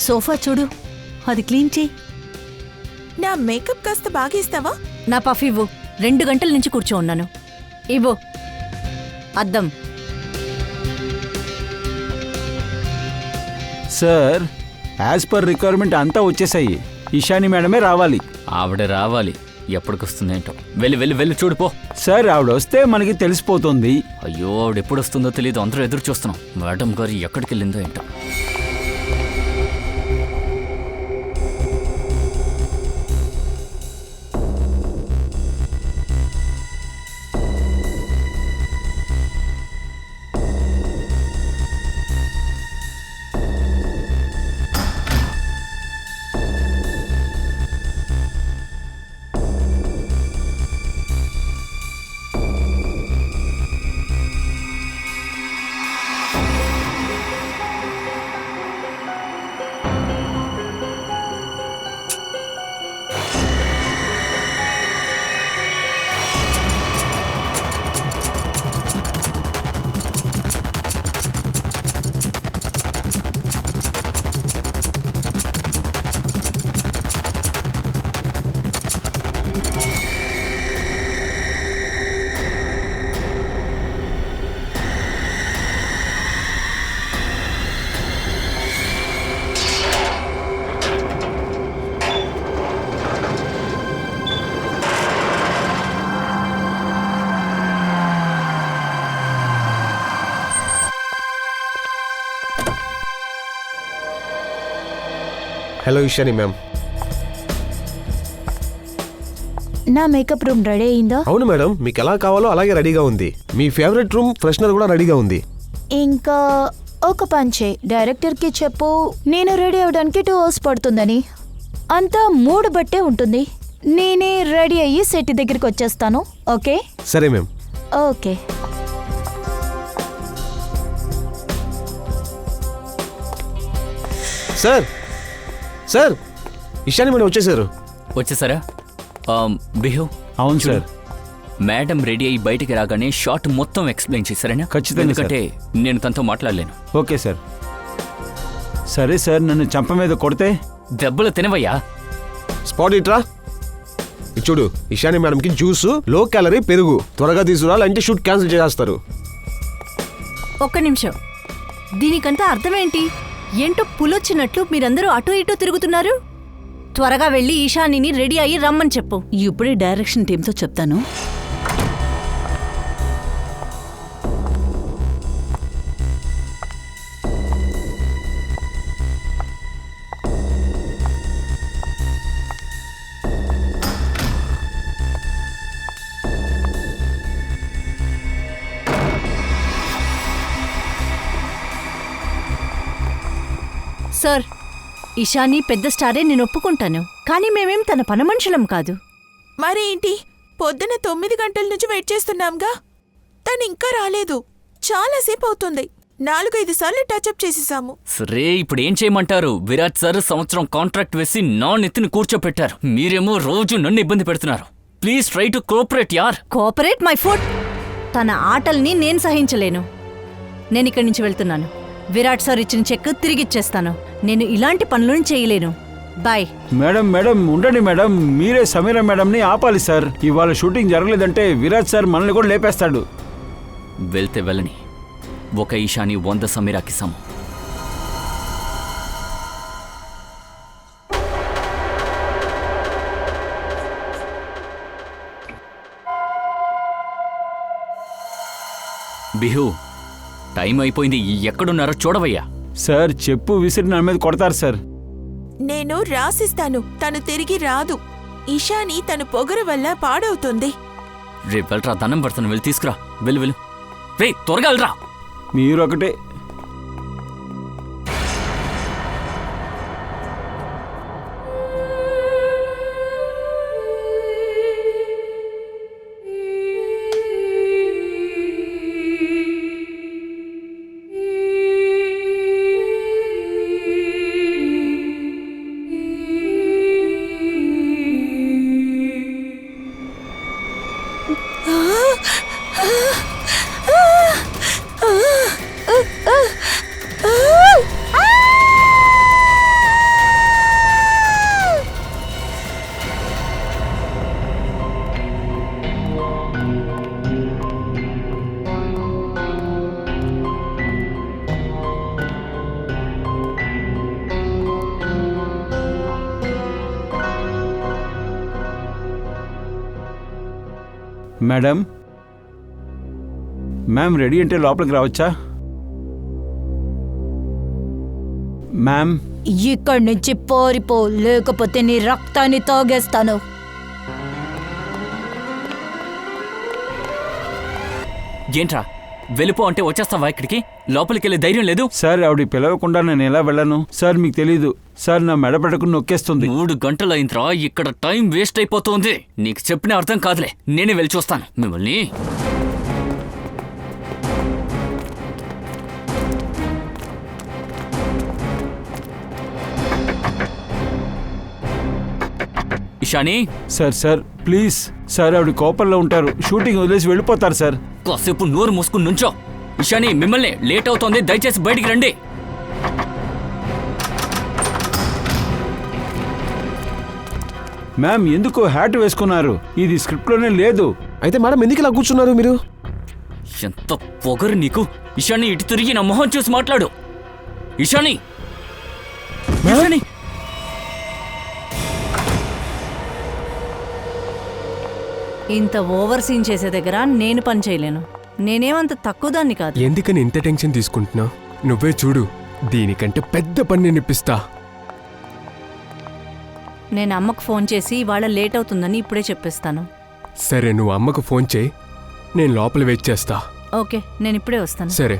Sofa చూడు, అది clean చెయ్యి. నా మేకప్ కాస్త బాగేస్తావా? నా పఫ్ ఇవ్వు. 2 గంటల నుంచి కూర్చో ఉన్నాను. ఇవ్వు అద్దం. సార్, యాజ్ పర్ రిక్వైర్మెంట్ అంతా వచ్చేసాయి. ఇషాని మేడమే రావాలి. ఆవిడ రావాలి. ఎప్పటికొస్తుందేంటో. వెళ్ళి వెళ్ళి వెళ్ళి చూడిపో. సార్, ఆవిడ వస్తే మనకి తెలిసిపోతుంది. అయ్యో, ఆవిడ ఎప్పుడు వస్తుందో తెలియదు. అందరూ ఎదురు చూస్తున్నాం. మేడం గారు ఎక్కడికి వెళ్ళిందో ఏంటో. Hello Ishani ma'am. నా మేకప్ రూమ్ రెడీ అయిందా? అవును మేడం, మీకు ఎలా కావాలో అలాగే రెడీగా ఉంది. మీ ఫేవరెట్ రూమ్ ఫ్రెషనర్ కూడా రెడీగా ఉంది. ఇంకా ఒక పంచే డైరెక్టర్కి చెప్పు, నేను రెడీ అవ్వడానికి 2 hours పడుతుందని. అంతా మూడు బట్టే ఉంటుంది. నేనే రెడీ అయ్యి సెట్ దగ్గరికి వచ్చేస్తాను. ఓకే? సరే ma'am. Okay. Sir sir, Ishani madam వచ్చేసారు. వచ్చేసారా? బిహు. అవును సార్. మేడం రెడీ అయ్యి బయటికి రాగానే షార్ట్ మొత్తం ఎక్స్ప్లెయిన్ చేశారనా? ఖచ్చితంగా. ఎందుకంటే నేను తనతో మాట్లాడలేను. Okay sir. సరే సార్, నన్ను చంప మీద కొడితే? దెబ్బలు తినవయ్యా. స్పాట్ ఇట్రా. చూడు, ఇషాని మేడంకి జ్యూసు, లో క్యాలరీ పెరుగు త్వరగా తీసుకురా, అంటే షూట్ క్యాన్సిల్ చేస్తారు. ఒక్క నిమిషం. దీనికంతా అర్థమేంటి? ఏంటో పులొచ్చినట్లు మీరందరూ అటూ ఇటూ తిరుగుతున్నారు. త్వరగా వెళ్ళి ఈశానిని రెడీ అయ్యి రమ్మని చెప్పు. ఇప్పుడే డైరెక్షన్ టీంతో చెప్తాను. సార్, ఇషాని పెద్ద స్టారే, నేను ఒప్పుకుంటాను. కానీ మేమేం తన పనమనుషులం కాదు. మరి ఏంటి? పొద్దున 9 గంటల నుంచి వెయిట్ చేస్తున్నాంగా. తను ఇంకా రాలేదు. చాలాసేపు అవుతుంది. 4-5 సార్లు టచ్అప్ చేసేసాము. సరే, ఇప్పుడు ఏం చేయమంటారు? విరాట్ సార్ సంవత్సరం కాంట్రాక్ట్ వేసి నా నెత్తిని కూర్చోపెట్టారు. మీరేమో రోజు నన్ను ఇబ్బంది పెడుతున్నారు. ప్లీజ్ ట్రై టు కోఆపరేట్ యార్. Cooperate my food. తన ఆటల్ని నేను సహించలేను. నేను ఇక్కడి నుంచి వెళ్తున్నాను. విరాట్ సార్ ఇచ్చిన చెక్ తిరిగిచ్చేస్తాను. నేను ఇలాంటి పనులను చేయలేను. బాయ్. మేడం మేడం ఉండండి మేడం. మీరే సమీరా మేడంని ఆపాలి సార్. ఇవాళ షూటింగ్ జరగలేదంటే విరాట్ సార్ మనల్ని కూడా లేపేస్తాడు. వెళ్తే వెళ్ళని. ఒక ఈశాని 100 సమీరాకి సమం. బిహు, టైం అయిపోయింది. ఎక్కడున్నారో చూడవయ్యా. సార్, చెప్పు విసిరి నా మీద కొడతారు సార్. నేను రాసిస్తాను. తను తిరిగి రాదు. ఇషాని తన పొగరు వల్ల పాడవుతుంది. రేపు వెళ్ళరా, దండం పడతాను. వెళ్ళి తీసుకురా. వెళ్ళు వెళ్ళు. రే, త్వరగా వెళ్ళరా. మీరొకటే. మేడం మ్యామ్ రెడీ అంటే లోపలికి రావచ్చా? మ్యామ్ ఇక్కడి నుంచి పారిపో, లేకపోతే నీ రక్తాన్ని తాగేస్తాను. ఏంట్రా వెళ్ళిపో అంటే వచ్చేస్తావా ఇక్కడికి? లోపలికి వెళ్ళే ధైర్యం లేదు? సార్ ఆవిడ పిలవకుండా నేను ఎలా వెళ్ళను సార్? మీకు తెలీదు సార్, నా మెడ పట్టుకుని నొక్కేస్తుంది. 3 గంటలైందిరా, ఇక్కడ టైం వేస్ట్ అయిపోతుంది. నీకు చెప్పిన అర్థం కాదులే, నేనే వెళ్ళి చూస్తాను మిమ్మల్ని. Ishani, sir sir please sir, ఆవిడ కోపంలో ఉంటారు, షూటింగ్ వదిలేసి వెళ్ళిపోతారు సార్. కాసేపు నోరు మూసుకుని నుంచో. ఇషాని, మిమ్మల్ని లేట్ అవుతోంది, దయచేసి బయటికి రండి. మ్యామ్ ఎందుకు హ్యాట్ వేసుకున్నారు? ఇది స్క్రిప్ట్లోనే లేదు. అయితే మేడం ఎందుకు ఇలా కూర్చున్నారు మీరు? ఎంత పొగరు నీకు! ఇషాని, ఇటు తిరిగి నా మొహం చూసి మాట్లాడు. ఇషాని, ఇషాని! ఇంత ఓవర్ సీన్ చేసే దగ్గర నేను పని చేయలేను. నేనేమంత తక్కువ దాన్ని కాదు. ఎందుకని ఇంత టెన్షన్ తీసుకుంటున్నావు? నువ్వే చూడు, దీనికంటే పెద్ద పని నిప్పిస్తా. నేను అమ్మకు ఫోన్ చేసి ఇవాళ లేట్ అవుతుందని ఇప్పుడే చెప్పేస్తాను. సరే, నువ్వు అమ్మకు ఫోన్ చేయి, నేను లోపల వెయిట్ చేస్తా. ఓకే, నేను ఇప్పుడే వస్తాను. సరే.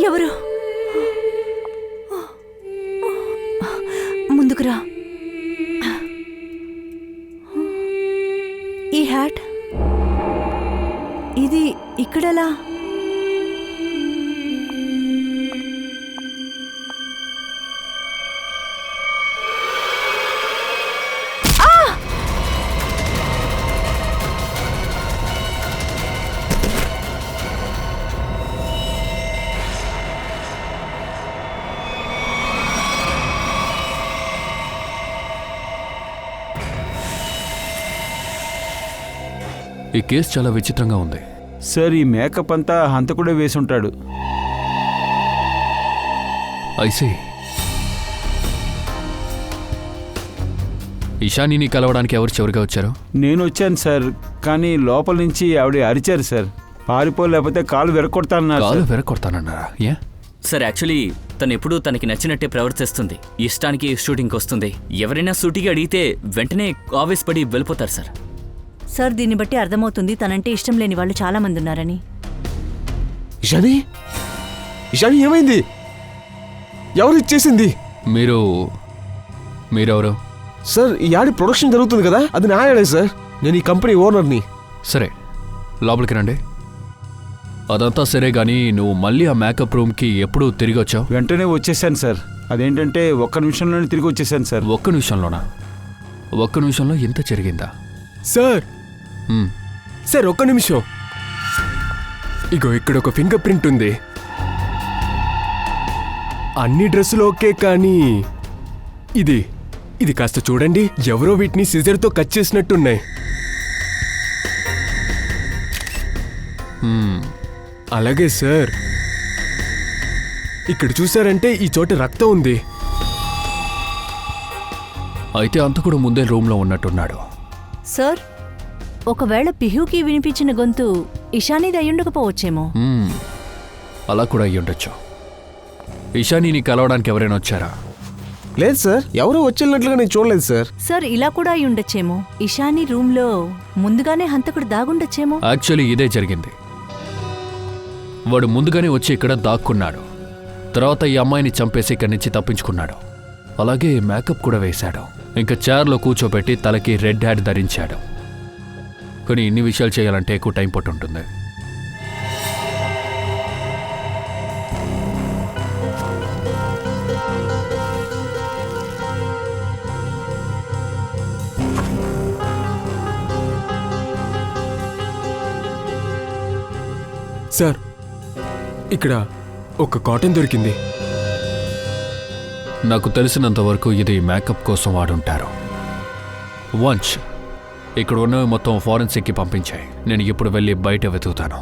ఎవరు? ముందుకురా. ఈ హ్యాట్ ఇది ఇక్కడెలా? ఈ కేసు చాలా విచిత్రంగా ఉంది. సార్ ఈ మేకప్ అంతా హంతకుడే వేసి ఉంటాడు. ఐసీ, ఇషానీని కలవడానికి ఎవరు చివరిగా వచ్చారు? నేను వచ్చాను సార్, కానీ లోపల నుంచి ఆవిడ అరిచారు సార్. పారిపోలేకపోతే కాలు వెరకొడతానన్నారు కాలు సార్. వెరకొడతానన్నారా? ఏ? సార్, యాక్చువల్లీ తను ఎప్పుడూ తనకి నచ్చినట్టే ప్రవర్తిస్తుంది. ఇష్టానికి షూటింగ్కి వస్తుంది. ఎవరైనా సూటిగా అడిగితే వెంటనే ఆవేశపడి వెళ్ళిపోతారు సార్. సార్, దీన్ని బట్టి అర్థమవుతుంది తనంటే ఇష్టం లేని వాళ్ళు చాలా మంది ఉన్నారని. ఇషాని, ఇషాని ఏమైంది? ఎవరు ఇచ్చేసింది? మీరెవరు? సార్, ఈ యాడ్ ప్రొడక్షన్ జరుగుతుంది కదా, అది నా యాడే సార్. నేను ఈ కంపెనీ ఓనర్ని. సరే, లోపలికి రండి. అదంతా సరే గానీ నువ్వు మళ్ళీ ఆ మేకప్ రూమ్కి ఎప్పుడు తిరిగి వచ్చావు? వెంటనే వచ్చేసాను సార్. అదేంటంటే 1 నిమిషంలోనే తిరిగి వచ్చేసాను సార్. 1 నిమిషంలోనా? 1 నిమిషంలో ఇంత జరిగిందా? సార్, మ్, సార్, 1 నిమిషం. ఇగో ఇక్కడ ఒక ఫింగర్ ప్రింట్ ఉంది. అన్ని డ్రెస్సులు ఓకే, కానీ ఇది కాస్త చూడండి. ఎవరో వీటిని సిజర్తో కట్ చేసినట్టున్నాయి. అలాగే సార్, ఇక్కడ చూసారంటే ఈ చోట రక్తం ఉంది. అయితే అంతకుడు ముందే రూమ్లో ఉన్నట్టున్నాడు. సార్, ఒకవేళ పిహుకి వినిపించిన గొంతు ఇషానీది అయ్యుండకపోవచ్చేమో. అలా కూడా అయ్యుండొచ్చు. ఇషానీని కలవడానికి ఎవరైనా వచ్చారా? లేదు సార్, ఎవరో వచ్చేళ్ళినట్లుగా నేను చూడలేదు సార్. సార్, ఇలా కూడా అయి ఉండొచ్చేమో. ఇషానీ రూమ్లో ముందుగానే హంతకుడు దాగుండొచ్చేమో. యాక్చువల్లీ ఇదే జరిగింది. వాడు ముందుగానే వచ్చి ఇక్కడ దాక్కున్నాడు. తర్వాత ఈ అమ్మాయిని చంపేసి ఇక్కడి నుంచి తప్పించుకున్నాడు. అలాగే మేకప్ కూడా వేశాడు. ఇంకా చైర్లో కూర్చోబెట్టి తలకి రెడ్ హ్యాట్ ధరించాడు. కానీ ఇన్ని విషయాలు చేయాలంటే ఎక్కువ టైం పట్టుంటుంది. సార్ ఇక్కడ ఒక కాటన్ దొరికింది. నాకు తెలిసినంత వరకు ఇది మేకప్ కోసం వాడుంటారు. వంచ్, ఇక్కడ ఉన్నవి మొత్తం ఫారెన్సిక్కి పంపించాయి. నేను ఇప్పుడు వెళ్ళి బయట వెతుకుతాను.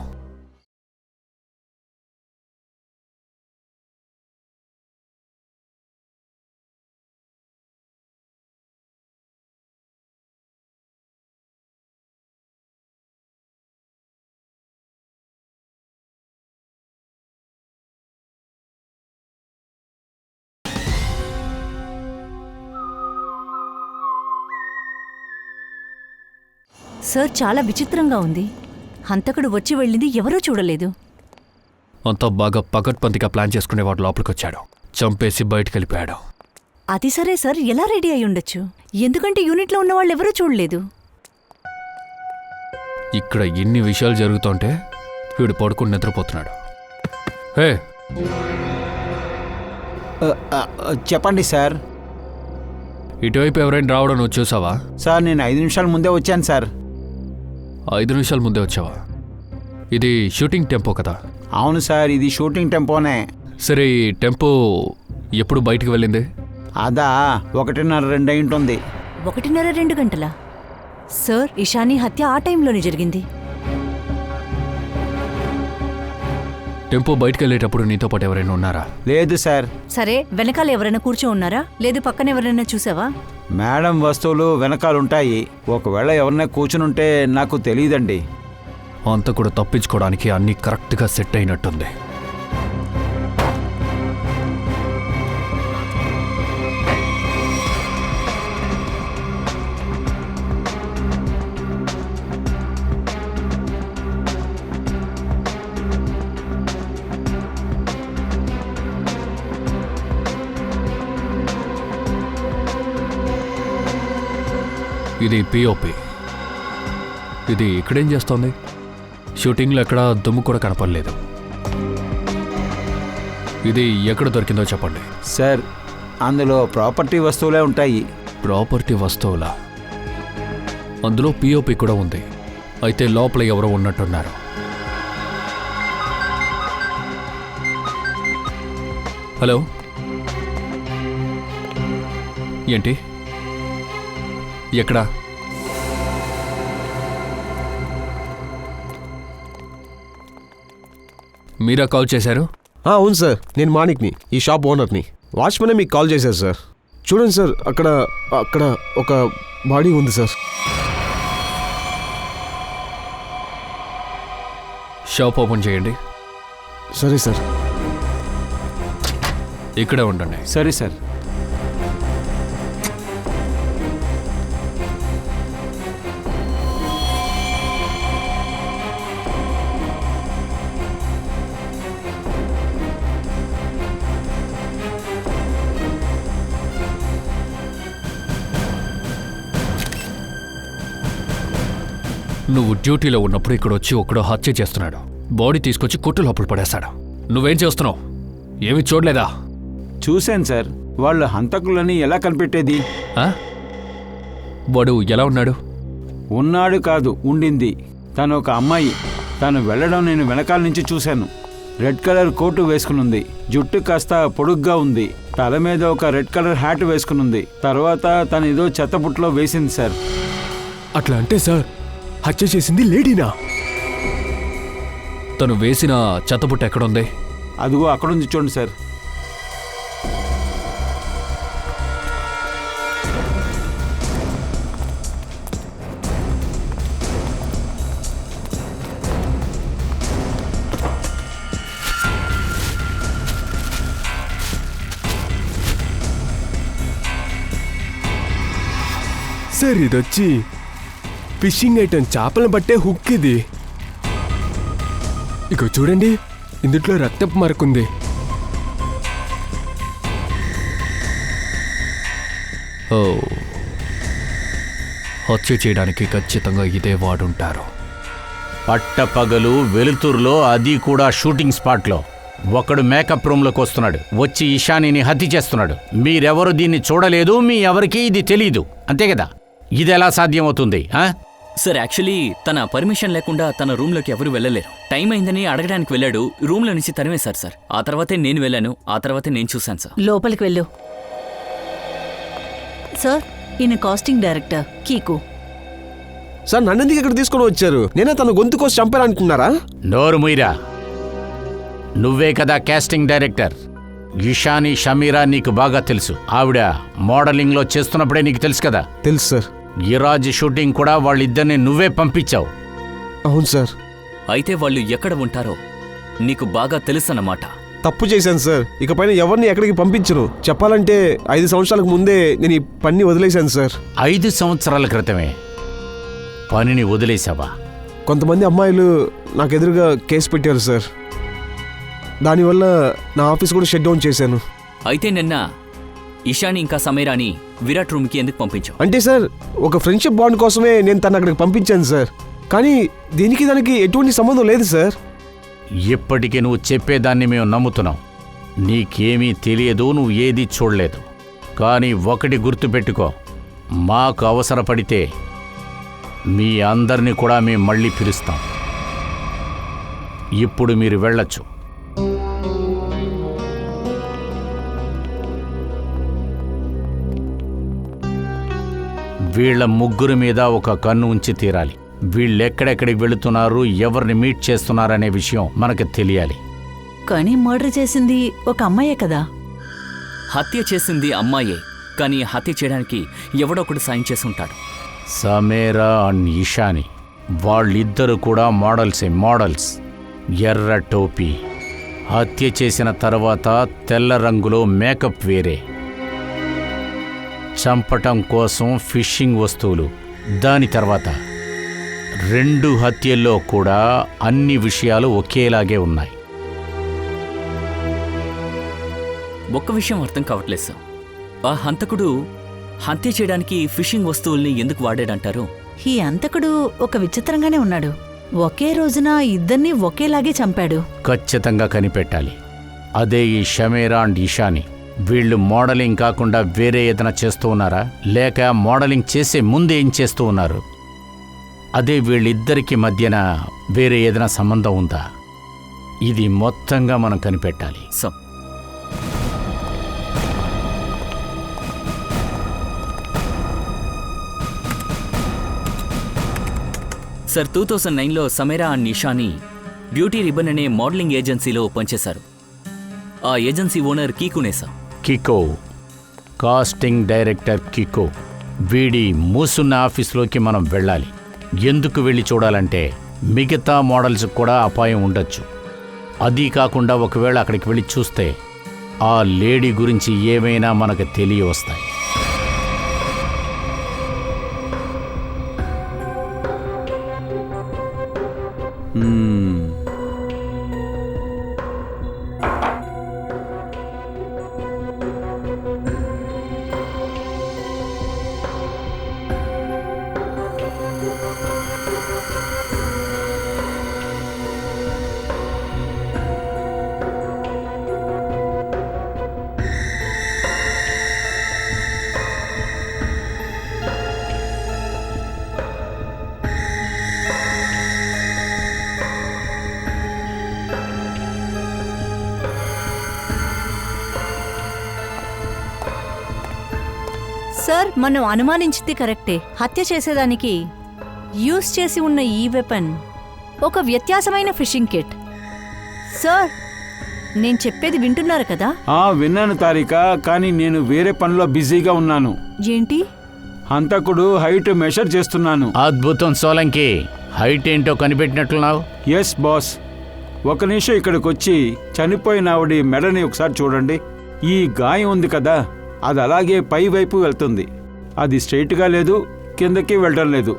సార్, చాలా విచిత్రంగా ఉంది. హంతకుడు వచ్చి వెళ్ళింది ఎవరూ చూడలేదు. అంతా బాగా పకడ్బందీగా ప్లాన్ చేసుకునేవాడు లోపలికొచ్చాడు, చంపేసి బయటకు వెళ్ళిపోయాడు. అది సరే సార్, ఎలా రెడీ అయి ఉండొచ్చు? ఎందుకంటే యూనిట్లో ఉన్న వాళ్ళు ఎవరూ చూడలేదు. ఇక్కడ ఇన్ని విషయాలు జరుగుతుంటే వీడు పడుకుని నిద్రపోతున్నాడు. హే, చెప్పండి సార్. ఇటువైపు ఎవరైనా రావడం నువ్వు చూసావా? సార్, నేను 5 నిమిషాల ముందే వచ్చాను సార్. 5 నిమిషాల ముందే వచ్చావా? ఇది షూటింగ్ టెంపో కదా? అవును సార్, ఇది షూటింగ్ టెంపోనే. సరే, ఈ టెంపో ఎప్పుడు బయటికి వెళ్ళింది? అదా 1:30-2 అయి ఉంటుంది. 1:30-2 గంటలా? సార్, ఇషాని హత్య ఆ టైంలోనే జరిగింది. టెంపో బయటికి వెళ్ళేటప్పుడు నీతో పాటు ఎవరైనా ఉన్నారా? లేదు సార్. సరే, వెనకాల ఎవరైనా కూర్చో ఉన్నారా? లేదు పక్కన ఎవరైనా చూసావా? మేడం వస్తువులు వెనకాలుంటాయి. ఒకవేళ ఎవరైనా కూర్చునుంటే నాకు తెలియదండి. అంతా కూడా తప్పించుకోవడానికి అన్నీ కరెక్ట్గా సెట్ అయినట్టుంది. ఇది పిఓపి. ఇది ఇక్కడేం చేస్తోంది? షూటింగ్లో ఎక్కడ దుమ్ము కూడా కనపడలేదు. ఇది ఎక్కడ దొరికిందో చెప్పండి. సార్, అందులో ప్రాపర్టీ వస్తువులే ఉంటాయి. ప్రాపర్టీ వస్తువులా? అందులో పిఓపి కూడా ఉంది. అయితే లోపల ఎవరో ఉన్నట్టున్నారు. హలో, ఏంటి? ఎక్కడా? మీరా కాల్ చేశారు? అవును సార్, నేను మాణిక్ని, ఈ షాప్ ఓనర్ని. వాచ్మెనే మీకు కాల్ చేశారు సార్. చూడండి సార్, అక్కడ అక్కడ ఒక బాడీ ఉంది సార్. షాప్ ఓపెన్ చేయండి. సరే సార్. ఇక్కడే ఉండండి. సరే సార్. నువ్వు డ్యూటీలో ఉన్నప్పుడు ఇక్కడ వచ్చి ఒకడో హత్య చేస్తున్నాడు. బాడీ తీసుకొచ్చి కొట్టు లోపల పడేశాడు. నువ్వేం చేస్తున్నావు? ఏమీ చూడలేదా? చూశాను సార్. వాళ్ళు హంతకులని ఎలా కనిపెట్టేది? ఆ? వాడు ఎలా ఉన్నాడు? ఉన్నాడు కాదు, ఉండింది. తను ఒక అమ్మాయి. తను వెళ్ళడం నేను వెనకాల నుంచి చూశాను. రెడ్ కలర్ కోటు వేసుకునుంది. జుట్టు కాస్త పొడుగ్గా ఉంది. తల మీద ఒక రెడ్ కలర్ హ్యాట్ వేసుకునుంది. తర్వాత తను ఏదో చెత్తబుట్లో వేసింది సార్. అట్లా అంటే సార్, హత్య చేసింది లేడీనా? తను వేసిన చెత్తబుట్ట ఎక్కడుంది? అదిగో అక్కడుంది, చూడండి సార్. సార్, ఇదొచ్చి ఫిషింగ్ ఐటమ్, చేపలను పట్టే హుక్ ఇది. ఇక చూడండి, ఇందులో రక్తపు మరకుంది. ఓ, హత్య చేయడానికి ఖచ్చితంగా ఇదే వాడుంటారు. పట్టపగలు వెలుతురులో, అది కూడా షూటింగ్ స్పాట్లో ఒకడు మేకప్ రూమ్లోకి వస్తున్నాడు. వచ్చి ఇషానిని హత్య చేస్తున్నాడు. మీరెవరు దీన్ని చూడలేదు, మీ ఎవరికి ఇది తెలీదు, అంతే కదా? ఇది ఎలా సాధ్యమవుతుంది? సార్ యాక్చువల్లీ తన పర్మిషన్ లేకుండా తన రూమ్లోకి ఎవరు వెళ్ళలేరు. టైం అయిందని అడగడానికి వెళ్ళాడు, రూమ్లో నుంచి తరిమేశారు సార్. ఆ తర్వాతే నేను వెళ్ళాను, ఆ తర్వాతే నేను చూశాను సార్. లోపలికి వెళ్ళు. సార్, ఈయన కాస్టింగ్ డైరెక్టర్ కీకు. సార్ నన్నెందుకు ఇక్కడ తీసుకొని వచ్చారు? నేనే తన గొంతు కోసి చంపాలనుకున్నారా? నోరు ముయిరా. నువ్వే కదా కాస్టింగ్ డైరెక్టర్. ఇషాని షమీరా నీకు బాగా తెలుసు. ఆవిడ మోడలింగ్లో చేస్తున్నప్పుడే నీకు తెలుసు కదా. తెలుసు సార్. ఈరాజ్ షూటింగ్ కూడా వాళ్ళిద్దరిని నువ్వే పంపించావు. అవును సార్. అయితే వాళ్ళు ఎక్కడ ఉంటారో నీకు బాగా తెలుసన్నమాట. తప్పు చేశాను సార్. ఇకపైన ఎవరిని ఎక్కడికి పంపించను. చెప్పాలంటే 5 సంవత్సరాలకు ముందే నేను ఈ పని వదిలేశాను సార్. 5 సంవత్సరాల క్రితమే పనిని వదిలేశావా? కొంతమంది అమ్మాయిలు నాకు ఎదురుగా కేసు పెట్టారు సార్. దానివల్ల నా ఆఫీస్ కూడా షట్ డౌన్ చేశాను. అయితే నిన్న ఇషాని ఇంకా సమీరాని విరాట్ రూమ్కి ఎందుకు పంపించావు? అంటే సార్, ఒక ఫ్రెండ్షిప్ బాండ్ కోసమే నేను తను అక్కడికి పంపించాను సార్. కానీ దీనికి దానికి ఎటువంటి సంబంధం లేదు సార్. ఇప్పటికీ నువ్వు చెప్పేదాన్ని మేము నమ్ముతున్నాం. నీకేమీ తెలియదు, నువ్వు ఏదీ చూడలేదు. కానీ ఒకటి గుర్తుపెట్టుకో, మాకు అవసరపడితే మీ అందరినీ కూడా మేము మళ్ళీ పిలుస్తాం. ఇప్పుడు మీరు వెళ్ళొచ్చు. వీళ్ల ముగ్గురి మీద ఒక కన్ను ఉంచి తీరాలి. వీళ్ళెక్కడెక్కడికి వెళుతున్నారు, ఎవరిని మీట్ చేస్తున్నారనే విషయం మనకు తెలియాలి. కానీ మర్డర్ చేసింది ఒక అమ్మాయే కదా. హత్య చేసింది అమ్మాయే, కానీ హత్య చేయడానికి ఎవడొకడు సాయం చేసి ఉంటాడు. సమీరా అండ్ ఇషాని వాళ్ళిద్దరూ కూడా మోడల్స్. ఎర్ర టోపీ. హత్య చేసిన తర్వాత తెల్ల రంగులో మేకప్ వేరే. చంపటం కోసం ఫిషింగ్ వస్తువులు. దాని తర్వాత 2 హత్యల్లో కూడా అన్ని విషయాలు ఒకేలాగే ఉన్నాయి. ఒక్క విషయం అర్థం కావట్లేదు సార్. ఆ హంతకుడు హత్య చేయడానికి ఫిషింగ్ వస్తువుల్ని ఎందుకు వాడాడంటారు? ఈ అంతకుడు ఒక విచిత్రంగానే ఉన్నాడు. ఒకే రోజున ఇద్దరినీ ఒకేలాగే చంపాడు. ఖచ్చితంగా కనిపెట్టాలి. అదే ఈ షమీరా అండ్ ఇషాని. వీళ్ళు మోడలింగ్ కాకుండా వేరే ఏదైనా చేస్తూ ఉన్నారా, లేక మోడలింగ్ చేసే ముందే ఏం చేస్తూ ఉన్నారు? అదే వీళ్ళిద్దరికి మధ్యన వేరే ఏదైనా సంబంధం ఉందా? ఇది మొత్తంగా మనం కనిపెట్టాలి. సార్ 2009లో Sameera and Ishani Beauty Ribbon అనే మోడలింగ్ ఏజెన్సీలో పనిచేశారు. ఆ ఏజెన్సీ ఓనర్ కీకునే sir. Kiko, casting director Kiko. వీడి మూసున్న ఆఫీస్లోకి మనం వెళ్ళాలి. ఎందుకు వెళ్ళి చూడాలంటే మిగతా మోడల్స్ కూడా అపాయం ఉండొచ్చు. అది కాకుండా ఒకవేళ అక్కడికి వెళ్ళి చూస్తే ఆ లేడీ గురించి ఏమైనా మనకు తెలియవస్తాయి. సార్, మనం అనుమానించింది కరెక్టే. హత్య చేసేదానికి యూజ్ చేసి ఉన్న ఈ వెపన్ ఒక వ్యత్యాసమైన ఫిషింగ్ కిట్. సార్, నేను చెప్పేది వింటున్నారు కదా? విన్నాను తారిక, కానీ నేను వేరే పనిలో బిజీగా ఉన్నాను. ఏంటి? హంతకుడు హైట్ మెషర్ చేస్తున్నాను. అద్భుతం సోలంకి. హైట్ ఏంటో కనిపెట్టినట్లున్నావు. Yes boss. ఒక నిమిషం ఇక్కడికి వచ్చి చనిపోయిన ఆవిడ మెడని ఒకసారి చూడండి. ఈ గాయం ఉంది కదా, అది అలాగే పై వైపు వెళ్తుంది. అది స్ట్రైట్గా లేదు, కిందకి వెళ్ళడం లేదు.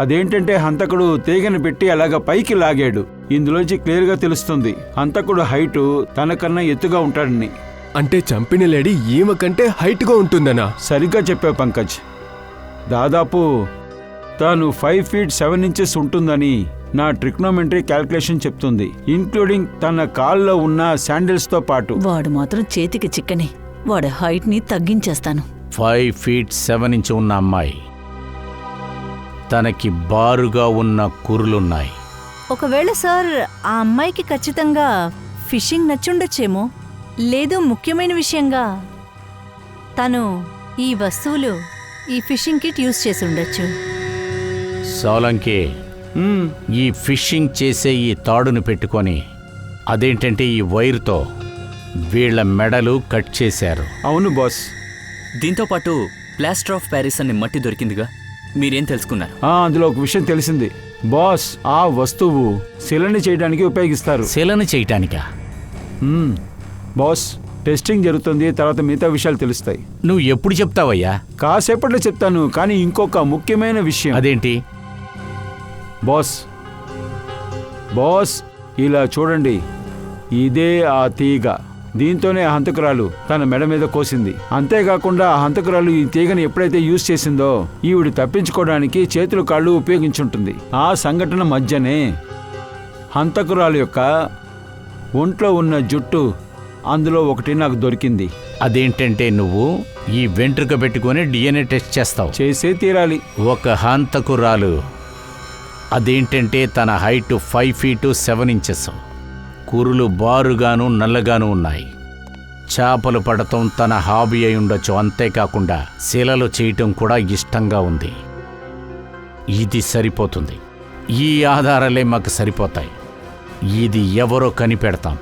అదేంటంటే హంతకుడు తీగను పెట్టి అలాగ పైకి లాగాడు. ఇందులోంచి క్లియర్గా తెలుస్తుంది హంతకుడు హైటు తనకన్నా ఎత్తుగా ఉంటాడని. అంటే చంపిన లేడీ ఈమె కంటే హైట్గా ఉంటుందనా? సరిగ్గా చెప్పావు పంకజ్. దాదాపు తాను 5 feet 7 inches ఉంటుందని నా ట్రిగ్నోమెట్రీ క్యాల్కులేషన్ చెప్తుంది, ఇంక్లూడింగ్ తన కాల్లో ఉన్న శాండిల్స్తో పాటు. వాడు మాత్రం చేతికి చిక్కని. వాడి హైట్ని తగ్గించేస్తాను. 5 feet 7 inches ఉన్న అమ్మాయి తనకి బారుగా ఉన్న కురులున్నాయి. ఒకవేళ సార్ ఆ అమ్మాయికి ఖచ్చితంగా ఫిషింగ్ నచ్చుండొచ్చేమో. లేదు, ముఖ్యమైన విషయంగా తను ఈ వస్తువులు, ఈ ఫిషింగ్ కిట్ యూజ్ చేసి ఉండొచ్చు. సోలంకి, ఈ ఫిషింగ్ చేసే ఈ తాడును పెట్టుకొని అదేంటంటే ఈ వైరుతో వీళ్ళ మెడలు కట్ చేశారు. అవును బాస్. దీంతో పాటు ప్లాస్టర్ ఆఫ్ ప్యారిస్ అనే మట్టి దొరికిందిగా, మీరేం తెలుసుకున్నారు? అందులో ఒక విషయం తెలిసింది బాస్. ఆ వస్తువు శిలని చేయడానికి ఉపయోగిస్తారు. శిలను చేయటానికా? బాస్, టెస్టింగ్ జరుగుతుంది, తర్వాత మిగతా విషయాలు తెలుస్తాయి. నువ్వు ఎప్పుడు చెప్తావయ్యా? కాసేపట్లో చెప్తాను, కానీ ఇంకొక ముఖ్యమైన విషయం. అదేంటి? బాస్ బాస్ ఇలా చూడండి, ఇదే ఆ తీగ. దీంతోనే ఆ హంతకురాలు తన మెడ మీద కోసింది. అంతేకాకుండా ఆ హంతకురాలు ఈ తీగని ఎప్పుడైతే యూజ్ చేసిందో ఈవిడ తప్పించుకోవడానికి చేతులు కాళ్ళు ఉపయోగించుంటుంది. ఆ సంఘటన మధ్యనే హంతకురాలు యొక్క ఒంట్లో ఉన్న జుట్టు అందులో ఒకటి నాకు దొరికింది. అదేంటంటే నువ్వు ఈ వెంట్రుక పెట్టుకొని DNA టెస్ట్ చేస్తావు? చేసే తీరాలి. ఒక హంతకురాలు, అదేంటంటే తన హైట్ 5 feet 7 inches, కురులు బారుగాను నల్లగాను ఉన్నాయి. చేపలు పడటం తన హాబీ అయి ఉండొచ్చు. అంతేకాకుండా శిలలు చేయటం కూడా ఇష్టంగా ఉంది. ఇది సరిపోతుంది. ఈ ఆధారాలే మాకు సరిపోతాయి. ఇది ఎవరో కనిపెడతాం.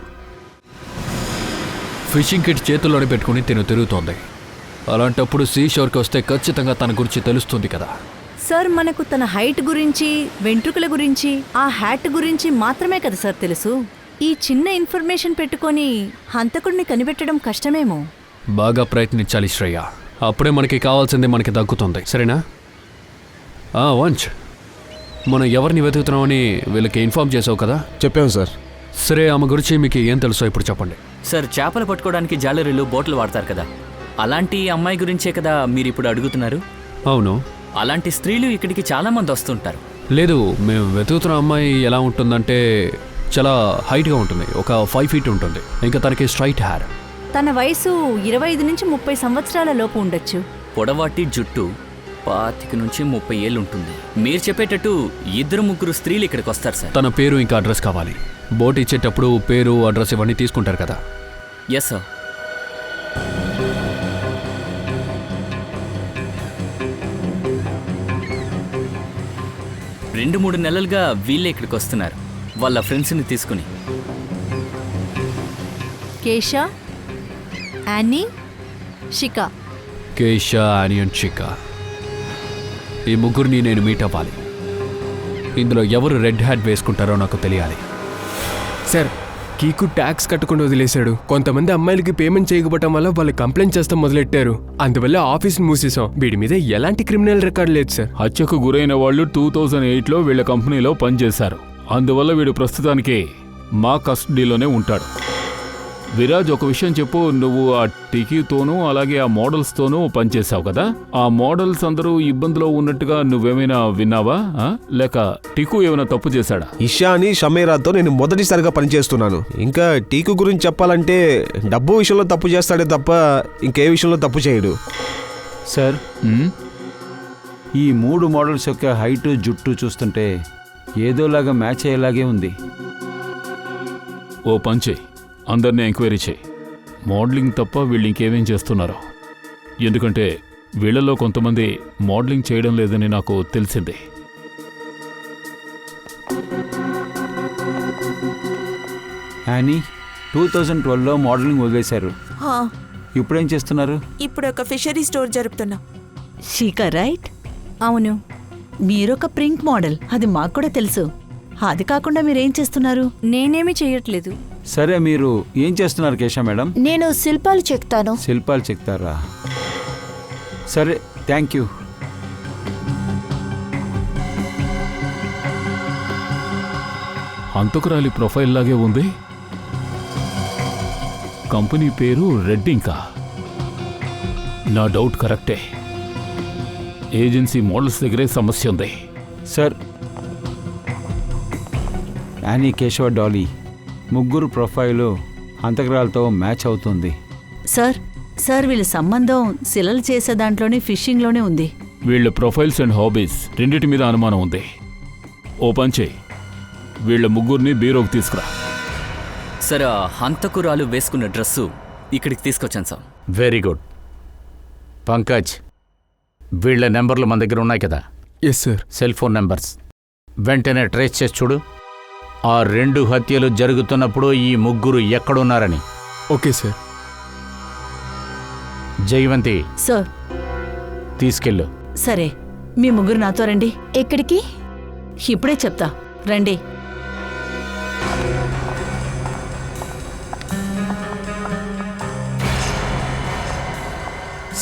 ఫిషింగ్ కిట్ చేతుల్లోనే పెట్టుకుని తిరుగుతోంది. అలాంటప్పుడు సీషోర్కి వస్తే ఖచ్చితంగా తన గురించి తెలుస్తుంది కదా. సార్, మనకు తన హైట్ గురించి, వెంట్రుకల గురించి, ఆ హ్యాట్ గురించి మాత్రమే కదా సార్ తెలుసు. ఈ చిన్న ఇన్ఫర్మేషన్ పెట్టుకొని హంతకుడిని కనిపెట్టడం కష్టమేమో. బాగా ప్రయత్నించాలి శ్రేయ, అప్పుడే మనకి కావాల్సింది మనకి దక్కుతుంది. సరేనా? వంచ్, మనం ఎవరిని వెతుకుతున్నామని వీళ్ళకి ఇన్ఫార్మ్ చేసావు కదా? చెప్పాము సార్. సరే, ఆమె గురించి మీకు ఏం తెలుసో ఇప్పుడు చెప్పండి. సార్, చేపలు పట్టుకోవడానికి జాలరీలు, బోట్లు వాడతారు కదా, అలాంటి అమ్మాయి గురించే కదా మీరు ఇప్పుడు అడుగుతున్నారు? అవును. అలాంటి స్త్రీలు ఇక్కడికి చాలా మంది వస్తుంటారు. లేదు, మేము వెతుకుతున్న అమ్మాయి ఎలా ఉంటుందంటే చాలా హైట్గా ఉంటుంది, ఒక 5 feet ఉంటుంది. ఇంకా తనకి స్ట్రైట్ హెయిర్. తన వయసు 25 నుంచి 30 సంవత్సరాల లోపు ఉండొచ్చు. పొడవాటి జుట్టు 25 నుంచి 30 ఏళ్ళు ఉంటుంది. మీరు చెప్పేటట్టు 2-3 స్త్రీలు ఇక్కడికి వస్తారు సార్. తన పేరు ఇంకా అడ్రస్ కావాలి. బోట్ ఇచ్చేటప్పుడు పేరు, అడ్రస్ ఇవన్నీ తీసుకుంటారు కదా? Yes sir. రెండు 3 నెలలుగా వీళ్ళే ఇక్కడికి వస్తున్నారు వాళ్ళ ఫ్రెండ్స్ని తీసుకుని. Kesha, Annie, Shikha. Kesha, Annie and Shikha, ఈ ముగ్గురిని నేను మీట్ అవ్వాలి. ఇందులో ఎవరు రెడ్ హ్యాట్ వేసుకుంటారో నాకు తెలియాలి. సార్, కీకు ట్యాక్స్ కట్టకుండా వదిలేశాడు. కొంతమంది అమ్మాయిలకి పేమెంట్ చేయకపోవటం వల్ల వాళ్ళు కంప్లైంట్ చేస్తాం మొదలెట్టారు. అందువల్ల ఆఫీస్ని మూసేసాం. వీడి మీద ఎలాంటి క్రిమినల్ రికార్డు లేదు సార్. హత్యకు గురైన వాళ్ళు 2008లో వీళ్ళ కంపెనీలో పనిచేశారు. అందువల్ల వీడు ప్రస్తుతానికి మా కస్టడీలోనే ఉంటాడు. విరాజ్, ఒక విషయం చెప్పు. నువ్వు ఆ టికీతోనూ అలాగే ఆ మోడల్స్తోనూ పనిచేసావు కదా, ఆ మోడల్స్ అందరూ ఇబ్బందిలో ఉన్నట్టుగా నువ్వేమైనా విన్నావా? లేక టీకు ఏమైనా తప్పు చేశాడా? ఇషా అని షమేరాతో నేను మొదటిసారిగా పనిచేస్తున్నాను. ఇంకా టీకు గురించి చెప్పాలంటే డబ్బు విషయంలో తప్పు చేస్తాడే తప్ప ఇంకే విషయంలో తప్పు చేయడు. సార్, ఈ 3 మోడల్స్ యొక్క హైటు, జుట్టు చూస్తుంటే ఏదోలాగా మ్యాచ్ అయ్యేలాగే ఉంది. ఓ పంచే, అందరినీ ఎంక్వైరీ చేయి. మోడలింగ్ తప్ప వీళ్ళు ఇంకేమేం చేస్తున్నారో. ఎందుకంటే వీళ్ళలో కొంతమంది మోడలింగ్ చేయడం లేదని నాకు తెలిసింది. యానీ 2012లో మోడలింగ్ వదిలేశారు. ఇప్పుడేం చేస్తున్నారు? ఇప్పుడు ఒక ఫిషరీ స్టోర్ జరుపుతున్నాం. షీకా రైట్? అవును. మీరొక ప్రింక్ మోడల్, అది మాకు కూడా తెలుసు. అది కాకుండా మీరేం చేస్తున్నారు? నేనేమీ చేయట్లేదు. సరే, మీరు ఏం చేస్తున్నారు కేశా మేడం? నేను శిల్పాలు చెక్తాను. శిల్పాలు చెక్తారా? సరే, థ్యాంక్ యూ. హంతకురాలి ప్రొఫైల్ లాగే ఉంది. కంపెనీ పేరు రెడ్. ఇంకా నా డౌట్ కరెక్టే. ఏజెన్సీ మోడల్స్ దగ్గరే సమస్య ఉంది. సార్, యానీ, కేశవ, డాలీ ముగ్గురు ప్రొఫైలు హంతకురాలతో మ్యాచ్ అవుతుంది. సార్, వీళ్ళ సంబంధం శిలలు చేసే దాంట్లోనే, ఫిషింగ్లోనే ఉంది. వీళ్ళ ప్రొఫైల్స్ అండ్ హాబీస్ రెండిటి మీద అనుమానం ఉంది. ఓ పని చేయి, వీళ్ళ ముగ్గురిని బీరోకి తీసుకురా. సార్, ఆ హంతకురాలు వేసుకున్న డ్రెస్సు ఇక్కడికి తీసుకొచ్చాను సార్. Very good. పంకజ్, వీళ్ళ నెంబర్లు మన దగ్గర ఉన్నాయి కదా? Yes sir. Cell phone numbers వెంటనే ట్రేస్ చేసి చూడు. ఆ 2 హత్యలు జరుగుతున్నప్పుడు ఈ ముగ్గురు ఎక్కడున్నారని. Okay sir. జయవంతి, సార్. తీసుకెళ్ళు. సరే, మీ ముగ్గురు నాతో రండి. ఎక్కడికి? ఇప్పుడే చెప్తా, రండి.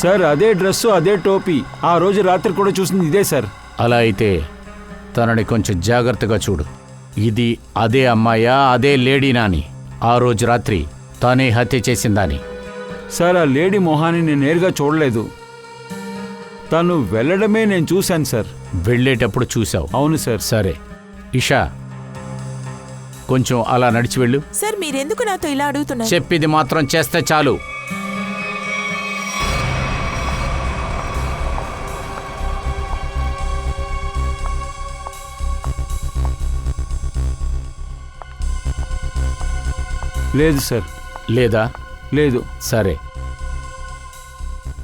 సార్ అదే డ్రెస్సు అదే టోపీ ఆ రోజు రాత్రి కూడా చూసింది ఇదే సార్. అలా అయితే తనని కొంచెం జాగ్రత్తగా చూడు. ఇది అదే అమ్మాయా, అదే లేడీనా అని ఆ రోజు రాత్రి తానే హత్య చేసిందని. సార్ ఆ లేడీ మొహాన్ని నేను నేరుగా చూడలేదు, తను వెళ్ళడమే నేను చూశాను సార్. వెళ్ళేటప్పుడు చూసావు? అవును సార్. సరే ఇషా, కొంచెం అలా నడిచి వెళ్ళు. సార్ మీరెందుకు నాతో ఇలా అడుగుతున్నారు? చెప్పిది మాత్రం చేస్తే చాలు. లేదు సార్. లేదా? లేదు. సరే,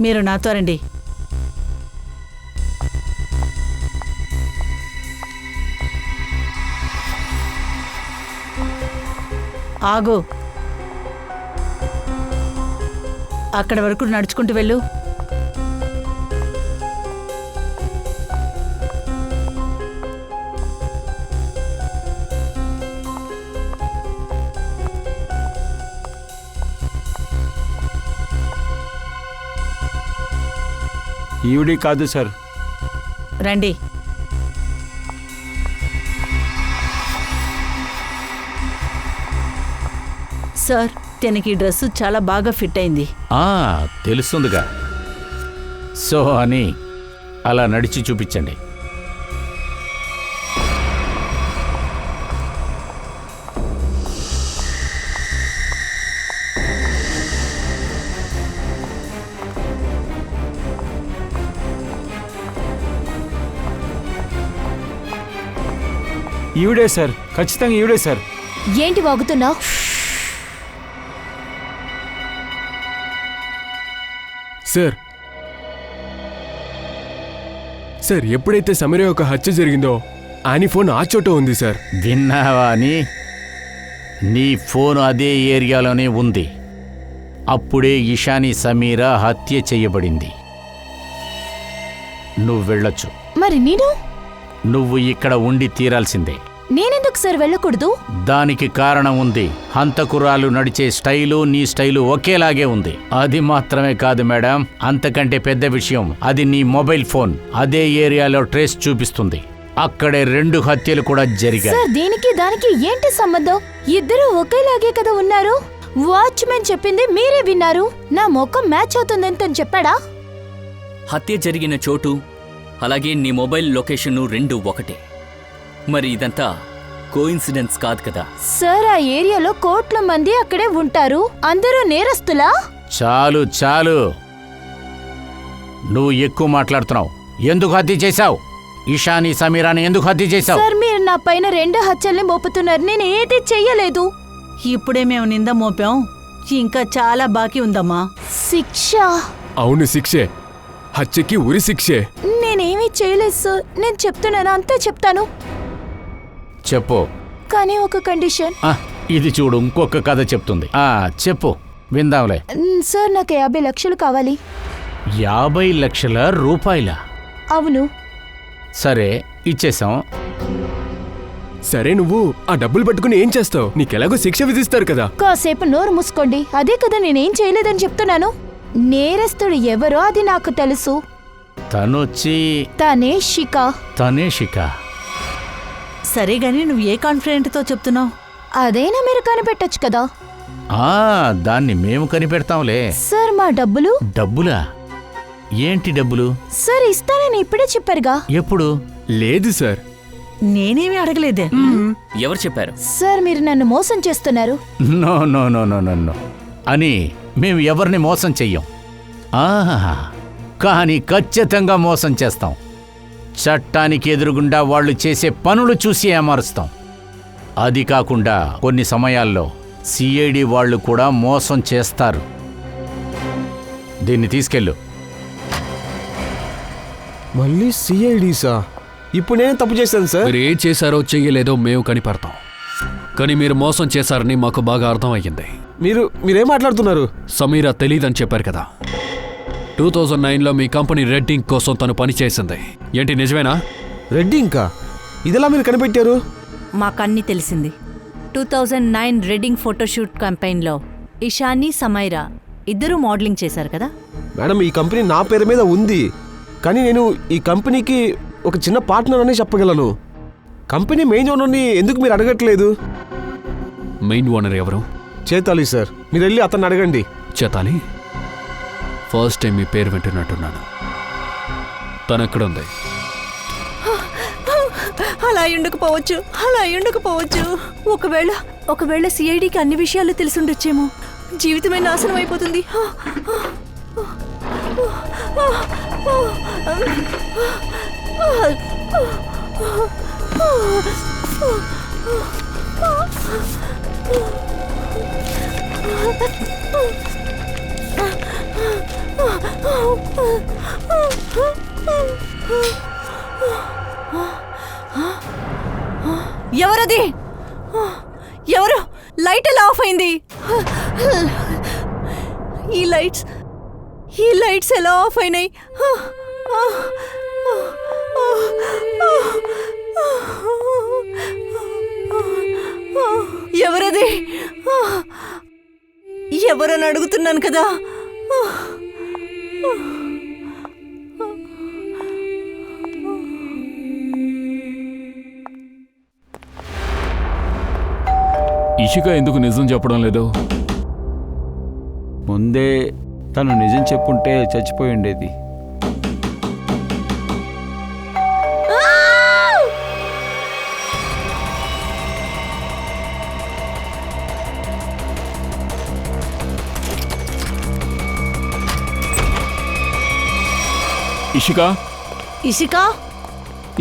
మీరు నాతో రండి. ఆగు, అక్కడి వరకు నడుచుకుంటూ వెళ్ళు. ఈవిడి కాదు సార్. రండి. సార్, తనకి డ్రెస్సు చాలా బాగా ఫిట్ అయింది. తెలుస్తుందిగా. సో అని అలా నడిచి చూపించండి. ఈవిడే సార్, ఖచ్చితంగా ఈవిడే సార్. ఏంటి వాగుతున్నావు? సార్, సార్ ఎప్పుడైతే సమీర యొక్క హత్య జరిగిందో ఆని ఫోన్ ఆ చోట ఉంది సార్. విన్నావా అని? నీ ఫోన్ అదే ఏరియాలోనే ఉంది. అప్పుడే ఇషాని సమీర హత్య చేయబడింది. నువ్వు వెళ్ళొచ్చు. మరి నేను? నువ్వు ఇక్కడ ఉండి తీరాల్సిందే. నేనెందుకు సార్ వెళ్ళకూడదు? దానికి కారణం ఉంది. హంతకురాలు నడిచే స్టైలు నీ స్టైలు ఒకేలాగే ఉంది. అది మాత్రమే కాదు మేడం, అంతకంటే పెద్ద విషయం, అది నీ మొబైల్ ఫోన్ అదే ఏరియాలో ట్రేస్ చూపిస్తుంది. అక్కడే 2 హత్యలు కూడా జరిగాయి. సార్ దీనికి దానికి ఏంటి సంబంధం? ఇద్దరు ఒకేలాగే కదా ఉన్నారు. వాచ్మెన్ చెప్పింది మీరే విన్నారు. నా ముఖం మ్యాచ్ అవుతుందని తను చెప్పాడా? హత్య జరిగిన చోటు అలాగే నీ మొబైల్ లొకేషను 2 ఒకటే. మరి ఇదంతా కోఇన్సిడెన్స్ కాదు కదా? సార్ ఆ ఏరియాలో కోట్ల మంది అక్కడే ఉంటారు. అందరూ నేరస్తులా? చాలు చాలు, నువ్వు ఎక్కువ మాట్లాడుతున్నావు. ఎందుకు హత్య చేశావు? ఇషాని సమీరాని ఎందుకు హత్య చేశావు? సార్ మీరు నా పైన 2 హత్యల్ని మోపుతున్నారు. నేను ఏది చెయ్యలేదు. ఇప్పుడే మేము నింద మోపాం, ఇంకా చాలా బాకీ ఉందమ్మా. శిక్ష? అవును, శిక్షే. హత్యకి ఉరి శిక్షే. నేనేమీ చేయలేదు సార్. నేను చెప్తున్నాను, అంతే చెప్తాను. చెప్పు. కానీ ఒక కండిషన్. ఇది చూడు, ఇంకొక కథ చెప్తుంది. చెప్పు, విందాంలే. సార్ నాకు 50 లక్షలు కావాలి. 50 లక్షల రూపాయల? అవును. సరే, ఇచ్చేసాం. సరే, నువ్వు ఆ డబ్బులు పట్టుకుని ఏం చేస్తావు? నీకెలాగో శిక్ష విధిస్తారు కదా. కాసేపు నోరు మూసుకోండి. అదే కదా నేనేం చేయలేదని చెప్తున్నాను. నేరస్తుడు ఎవరో అది నాకు తెలుసు. తనే శిఖ. సరే గాని నువ్వు ఏ కాన్ఫిడెంట్తో చెప్తున్నావు? అదైనా మీరు కనిపెట్టొచ్చు కదా. దాన్ని మేము కనిపెడతాంలే. సార్ మా డబ్బులు? డబ్బులా? ఏంటి డబ్బులు? సార్ ఇస్తానని ఇప్పుడే చెప్పారుగా. ఎప్పుడు? లేదు సార్, నేనేమీ అడగలేదే. ఎవరు చెప్పారు? సార్ మీరు నన్ను మోసం చేస్తున్నారు. No no no no no అని మేము ఎవరిని మోసం చెయ్యం. కానీ ఖచ్చితంగా మోసం చేస్తాం. చట్టానికి ఎదురుగుండా వాళ్ళు చేసే పనులు చూసి ఏమారుస్తాం. అది కాకుండా కొన్ని సమయాల్లో సిఐడి వాళ్ళు కూడా మోసం చేస్తారు. దీన్ని తీసుకెళ్ళు. మళ్ళీ సిఐడిసా? ఇప్పుడు నేను తప్పు చేశాను సార్. మీరు ఏం చేశారో చెయ్యలేదో మేము కనిపెడతాం, కానీ మీరు మోసం చేశారని మాకు బాగా అర్థమయ్యింది. మీరేం మాట్లాడుతున్నారు? సమీరా తెలీదని చెప్పారు కదా. 2009లో మీ కంపెనీ రెడ్ ఇంక్ కోసం తను పనిచేసింది. ఏంటి నిజమేనా? రెడ్ ఇంకా? ఇదెలా మీరు కనిపెట్టారు? మాకన్నీ తెలిసింది. 2009 రెడ్డింగ్ ఫోటోషూట్ క్యాంపెయిన్లో ఇషాని, సమైరా ఇద్దరూ మోడలింగ్ చేశారు కదా. మేడం, ఈ కంపెనీ నా పేరు మీద ఉంది, కానీ నేను ఈ కంపెనీకి ఒక చిన్న పార్ట్నర్ అని చెప్పగలను. కంపెనీ మెయిన్ ఓనర్ని ఎందుకు మీరు అడగట్లేదు? మెయిన్ ఓనర్ ఎవరు? చేతాలి సార్. మీరు వెళ్ళి అతన్ని అడగండి. చేతాలి? ఫస్ట్ టైం మీ పేరు వింటున్నట్టున్నాను. తనెక్కడుంది? అలా ఉండకపోవచ్చు. ఒకవేళ సిఐడికి అన్ని విషయాలు తెలిసుండొచ్చేమో. జీవితమే నాశనం అయిపోతుంది. ఎవరది? ఎవరు? లైట్ ఎలా ఆఫ్ అయింది? ఈ లైట్స్ ఎలా ఆఫ్ అయినాయి? ఎవరది? ఎవరని అడుగుతున్నాను కదా. ఇషిక ఎందుకు నిజం చెప్పడం లేదు? ముందే తను నిజం చెప్పుంటే చచ్చిపోయి ఉండేది.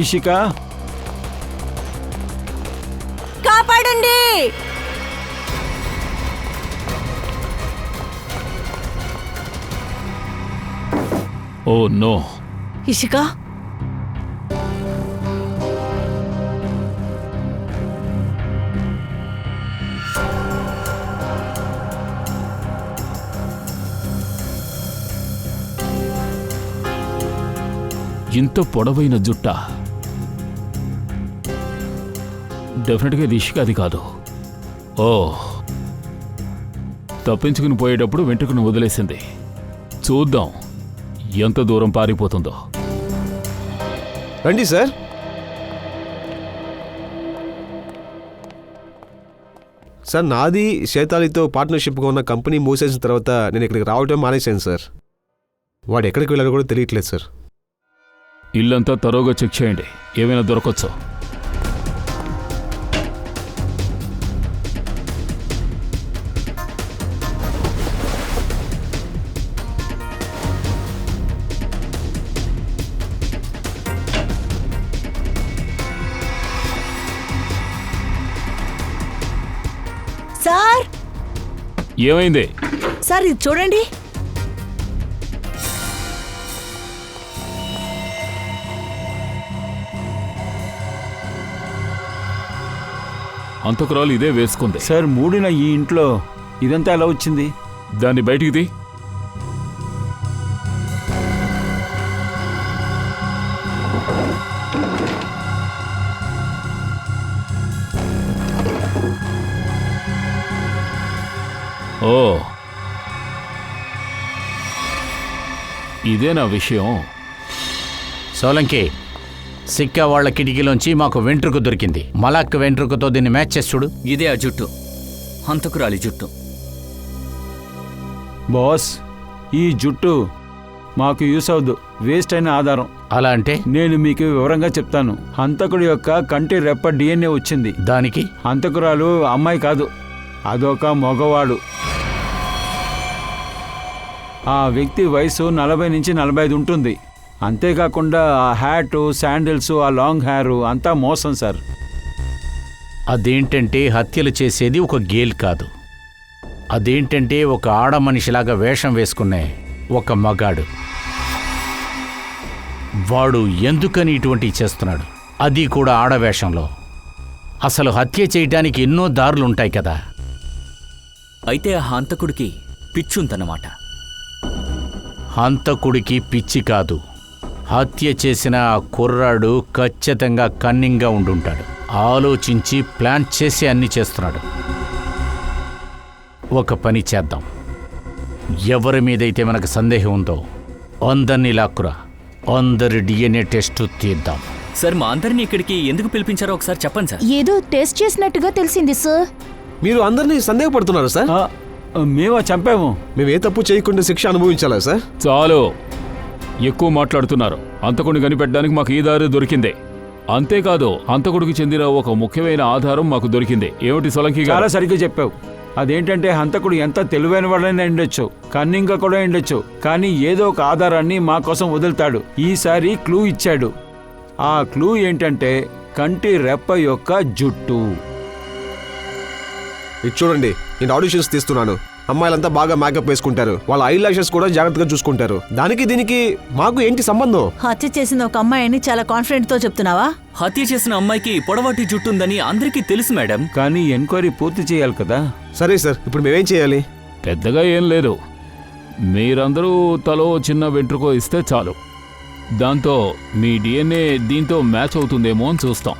ఇషిక కాపాడండి. Oh no. ఇషిక, ఇంత పొడవైన జుట్ట. డెఫినెట్గా ఇది ఇషిక అది కాదు. ఓ, తప్పించుకుని పోయేటప్పుడు వెంట్రుకను వదిలేసింది. చూద్దాం ఎంత దూరం పారిపోతుందో. రండి సార్. సార్, నాది శేతాలితో పార్ట్నర్షిప్గా ఉన్న కంపెనీ మూసేసిన తర్వాత నేను ఇక్కడికి రావటం మానేశాను సార్. వాడు ఎక్కడికి వెళ్ళాడో కూడా తెలియట్లేదు సార్. ఇల్లంతా తరోగా చెక్ చేయండి, ఏమైనా దొరకొచ్చో. సార్, ఏమైంది? సార్ ఇది చూడండి. అంతకురాలు ఇదే వేసుకుంది. సార్, మూడిన ఈ ఇంట్లో ఇదంతా ఎలా వచ్చింది? దాన్ని బయటికి తీ. ఓ, ఇదే నా విషయం. సోలంకి, సిక్కా వాళ్ళ కిటికీలోంచి మాకు వెంట్రుక దొరికింది. మలాక్ వెంట్రుకతో దీన్ని మ్యాచ్ చేసి చూడు. ఇదే ఆ జుట్టు, హంతకురాలి జుట్టు. బాస్, ఈ జుట్టు మాకు యూస్ అవద్దు, వేస్ట్ అయిన ఆధారం. అలా అంటే? నేను మీకు వివరంగా చెప్తాను. హంతకుడి యొక్క కంటి రెప్ప DNA వచ్చింది. దానికి ఆ వ్యక్తి వయసు 40 నుంచి 45 ఉంటుంది. అంతేకాకుండా ఆ హ్యాటు, శాండిల్స్, ఆ లాంగ్ హెయిర్ అంతా మోసం సార్. అదేంటంటే హత్యలు చేసేది ఒక గేల్ కాదు. అదేంటంటే ఒక ఆడ మనిషిలాగా వేషం వేసుకునే ఒక మగాడు. వాడు ఎందుకని ఇటువంటివి చేస్తున్నాడు, అది కూడా ఆడవేషంలో? అసలు హత్య చేయడానికి ఎన్నో దారులుంటాయి కదా. అయితే ఆ హంతకుడికి పిచ్చుందన్నమాట. హంతకుడికి పిచ్చి కాదు, హత్య చేసిన ఆ కుర్రాడు ఖచ్చితంగా కన్నింగ్గా ఉండుంటాడు. ఆలోచించి ప్లాన్ చేసి అన్నీ చేస్తున్నాడు. ఒక పని చేద్దాం, ఎవరి మీదైతే మనకు సందేహం ఉందో అందరినీ లాక్కురా, అందరి డిఎన్ఏ టెస్ట్ తీద్దాం. సార్, మా అందరినీ ఇక్కడికి ఎందుకు పిలిపించారో ఒకసారి చెప్పండి సార్. ఏదో టెస్ట్ చేసినట్టుగా తెలిసింది సార్. మీరు అందరినీ సందేహపడుతున్నారు సార్? మేమా చంపాము? మేము ఏ తప్పు చేయకుండా శిక్ష అనుభవించాలా సార్? చాలు, ఎక్కువ మాట్లాడుతున్నారు. హంతకుడిని కనిపెట్టడానికి మాకు ఈ దారి దొరికిందే. అంతేకాదు, హంతకుడికి చెందిన ఒక ముఖ్యమైన ఆధారం మాకు దొరికింది. ఏమిటి సోలంకి గారు? చాలా సరిగ్గా చెప్పావు. అదేంటంటే హంతకుడు ఎంత తెలివైన వాడైనా ఉండొచ్చు, కన్నింగ్గా కూడా ఉండొచ్చు, కానీ ఏదో ఒక ఆధారాన్ని మా కోసం వదులుతాడు. ఈసారి క్లూ ఇచ్చాడు. ఆ క్లూ ఏంటంటే కంటి రెప్ప యొక్క జుట్టు. ఇది చూడండి, నేను ఆడిషన్స్ తీస్తున్నాను. అమ్మాయిలంతా బాగా మేకప్ వేసుకుంటారు, వాళ్ళ ఐ లాషెస్ కూడా జాగ్రత్తగా చూసుకుంటారు. దానికి దీనికి మాకు ఏంటి సంబంధం? హత్య చేసిన ఒక అమ్మాయిని చాలా కాన్ఫిడెంట్ తో చెప్తున్నావా? హత్య చేసిన అమ్మాయికి పొడవాటి జుట్టుందని అందరికీ తెలుసు మేడం. కానీ ఎంక్వైరీ పూర్తి చేయాలి కదా. సరే సార్, ఇప్పుడు మేమేం చేయాలి? పెద్దగా ఏం లేదు. మీరందరూ తలో చిన్న వెంట్రుకో ఇస్తే చాలు. దాంతో మీ డిఎన్ఏ దీంతో మ్యాచ్ అవుతుందేమో అని చూస్తాం.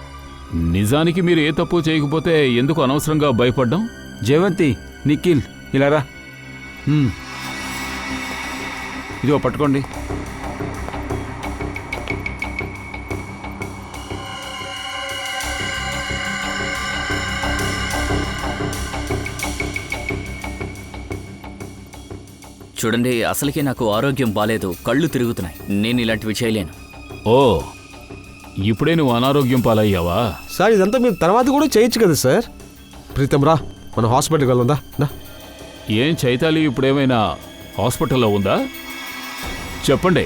నిజానికి మీరు ఏ తప్పు చేయకపోతే ఎందుకు అనవసరంగా భయపడ్డాం? జయవంతి, నిఖిల్, ఇలా రా. ఇదిగో పట్టుకోండి. చూడండి, అసలుకే నాకు ఆరోగ్యం బాలేదు, కళ్ళు తిరుగుతున్నాయి. నేను ఇలాంటివి చేయలేను. ఓ, ఇప్పుడే నువ్వు అనారోగ్యం పాలయ్యావా? సార్, ఇదంతా మీరు తర్వాత కూడా చేయొచ్చు కదా సార్. ప్రీతం రా, మనం హాస్పిటల్కి వెళ్దా? ఏం చైతాలి ఇప్పుడేమైనా హాస్పిటల్లో ఉందా? చెప్పండి.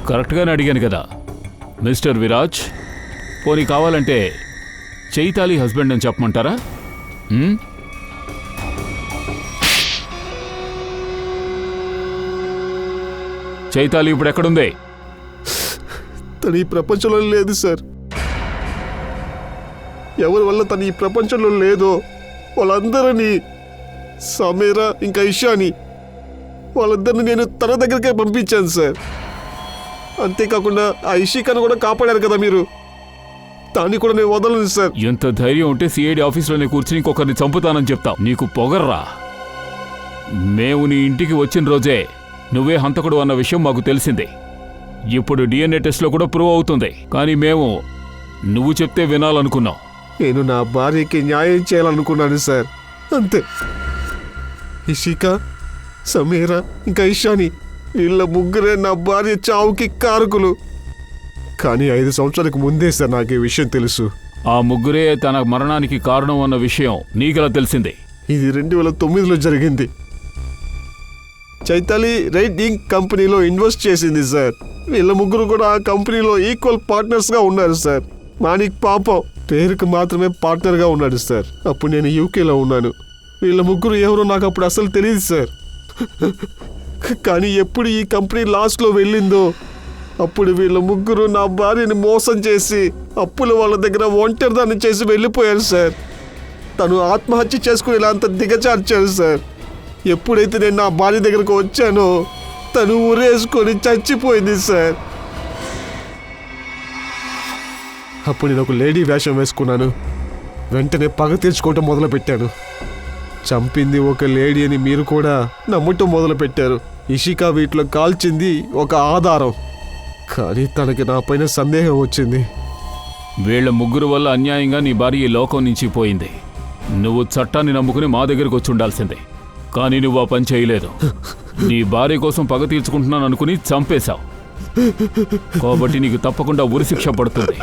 కరెక్ట్గానే అడిగాను కదా మిస్టర్ విరాజ్. పోనీ కావాలంటే చైతాలి హస్బెండ్ అని చెప్పమంటారా? చైతాలి ఇప్పుడు ఎక్కడుంది? తను ఈ ప్రపంచంలో లేదు సార్. ఎవరి వల్ల తను ఈ ప్రపంచంలో లేదో వాళ్ళందరినీ, సమీరా ఇంకా ఇషాని, వాళ్ళిద్దరిని నేను తన దగ్గరికే పంపించాను సార్. అంతేకాకుండా ఆ ఇషికాను కూడా కాపాడారు కదా మీరు, దాన్ని కూడా నేను వదలను సార్. ఎంత ధైర్యం ఉంటే సిఐడి ఆఫీస్లోనే కూర్చుని ఇంకొకరిని చంపుతానని చెప్తావు? నీకు పొగర్రా. మేము నీ ఇంటికి వచ్చిన రోజే నువ్వే హంతకుడు అన్న విషయం మాకు తెలిసిందే. ఇప్పుడు డిఎన్ఏ టెస్ట్లో కూడా ప్రూవ్ అవుతుంది. కానీ మేము నువ్వు చెప్తే వినాలనుకున్నాం. నేను నా భార్యకి న్యాయం చేయాలనుకున్నాను సార్, అంతే. ఇషికా, సమీరా ఇంకా ఇషాని, వీళ్ళ ముగ్గురే నా భార్య చావుకి కారకులు. కానీ 5 సంవత్సరాలకు ముందే సార్ నాకు ఈ విషయం తెలుసు. ఆ ముగ్గురే తన మరణానికి కారణం అన్న విషయం నీకెలా తెలిసింది? ఇది 2009లో జరిగింది. చైతాలి రైటింగ్ కంపెనీలో ఇన్వెస్ట్ చేసింది సార్. వీళ్ళ ముగ్గురు కూడా ఆ కంపెనీలో ఈక్వల్ పార్ట్నర్స్గా ఉన్నారు సార్. మాణిక్ పాపం పేరుకు మాత్రమే పార్ట్నర్గా ఉన్నాడు సార్. అప్పుడు నేను యూకేలో ఉన్నాను. వీళ్ళ ముగ్గురు ఎవరో నాకు అప్పుడు అసలు తెలియదు సార్. కానీ ఎప్పుడు ఈ కంపెనీ లాస్ట్లో వెళ్ళిందో అప్పుడు వీళ్ళ ముగ్గురు నా భార్యని మోసం చేసి అప్పులు వాళ్ళ దగ్గర ఒంటరిదాన్ని చేసి వెళ్ళిపోయారు సార్. తను ఆత్మహత్య చేసుకునేలా అంత దిగజార్చారు సార్. ఎప్పుడైతే నేను నా భార్య దగ్గరకు వచ్చానో తను ఊరేసుకొని చచ్చిపోయింది సార్. అప్పుడు నేను ఒక లేడీ వేషం వేసుకున్నాను. వెంటనే పగ తీర్చుకోవటం మొదలుపెట్టాను. చంపింది ఒక లేడీ అని మీరు కూడా నమ్మటం మొదలుపెట్టారు. ఇషికా వీటిలో కాల్చింది ఒక ఆధారం. కానీ తనకి నా పైన సందేహం వచ్చింది. వీళ్ల ముగ్గురు వల్ల అన్యాయంగా నీ భార్య ఈ లోకం నుంచి పోయింది. నువ్వు చట్టాన్ని నమ్ముకుని మా దగ్గరకు వచ్చి ఉండాల్సిందే. కానీ నువ్వు ఆ పని చేయలేదు. నీ భార్య కోసం పగ తీర్చుకుంటున్నాను అనుకుని చంపేశావు. కాబట్టి నీకు తప్పకుండా ఉరిశిక్ష పడుతుంది.